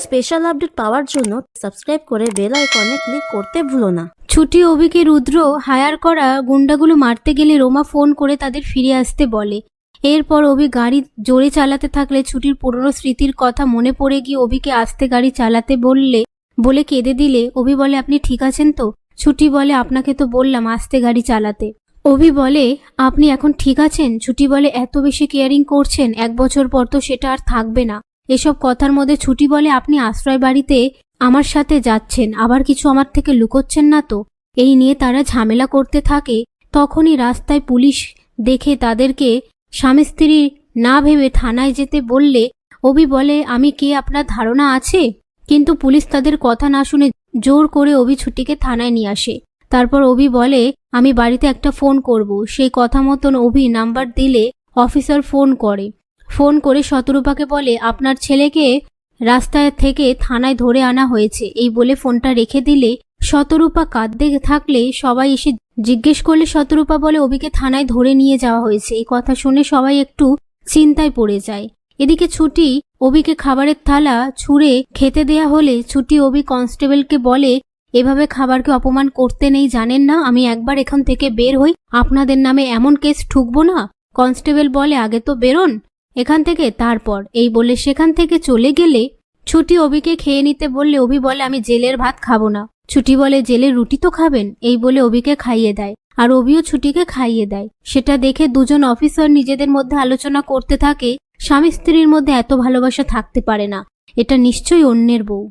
Special update পাওয়ার জন্য subscribe করে bell আইকনে ক্লিক করতে ভুলো না। ছুটি অভিকে রুদ্র হায়ার করা গুন্ডাগুলো মারতে গেলে রোমা ফোন করে তাদের ফিরে আসতে বলে। এরপর অভি গাড়ি জোরে চালাতে থাকলে ছুটির পুরনো স্মৃতির কথা মনে পড়ে গিয়ে অভিকে আস্তে গাড়ি চালাতে বলে কেঁদে দিলে অভি বলে, আপনি ঠিক আছেন তো? ছুটি বলে, আপনাকে তো বললাম আস্তে গাড়ি চালাতে। অভি বলে, আপনি এখন ঠিক আছেন? ছুটি বলে, এত বেশি কেয়ারিং করছেন, 1 বছর পর তো সেটা আর থাকবে না। এসব কথার মধ্যে ছুটি বলে, আপনি আশ্রয় বাড়িতে আমার সাথে যাচ্ছেন, আবার কিছু আমার থেকে লুকোচ্ছেন না তো? এই নিয়ে তারা ঝামেলা করতে থাকে। তখনই রাস্তায় পুলিশ দেখে তাদেরকে স্বামী স্ত্রী না ভেবে থানায় যেতে বললে অভি বলে, আমি কে আপনার ধারণা আছে? কিন্তু পুলিশ তাদের কথা না শুনে জোর করে অভি ছুটিকে থানায় নিয়ে আসে। তারপর অভি বলে, আমি বাড়িতে একটা ফোন করব। সেই কথা মতন অভি নাম্বার দিলে অফিসার ফোন করে শতরূপাকে বলে, আপনার ছেলেকে রাস্তায় থেকে থানায় ধরে আনা হয়েছে। এই বলে ফোনটা রেখে দিলে শতরূপা কাঁদতে থাকলে সবাই এসে জিজ্ঞেস করলে শতরূপা বলে, অভিকে থানায় ধরে নিয়ে যাওয়া হয়েছে। এই কথা শুনে সবাই একটু চিন্তায় পড়ে যায়। এদিকে ছুটি অভিকে খাবারের থালা ছুঁড়ে খেতে দেয়া হলে ছুটি অভি কনস্টেবলকে বলে, এভাবে খাবারকে অপমান করতে নেই, জানেন না? আমি একবার এখান থেকে বের হই, আপনাদের নামে এমন কেস ঠুকবো না। কনস্টেবল বলে, আগে তো বেরোন এখান থেকে, তারপর। এই বলে সেখান থেকে চলে গেলে ছুটি অভিকে খেয়ে নিতে বললে অভি বলে, আমি জেলের ভাত খাবো না। ছুটি বলে, জেলের রুটি তো খাবেন। এই বলে অভিকে খাইয়ে দেয়, আর অভিও ছুটিকে খাইয়ে দেয়। সেটা দেখে দুজন অফিসার নিজেদের মধ্যে আলোচনা করতে থাকে, স্বামী স্ত্রীর মধ্যে এত ভালোবাসা থাকতে পারে না, এটা নিশ্চয়ই অন্যের বউ।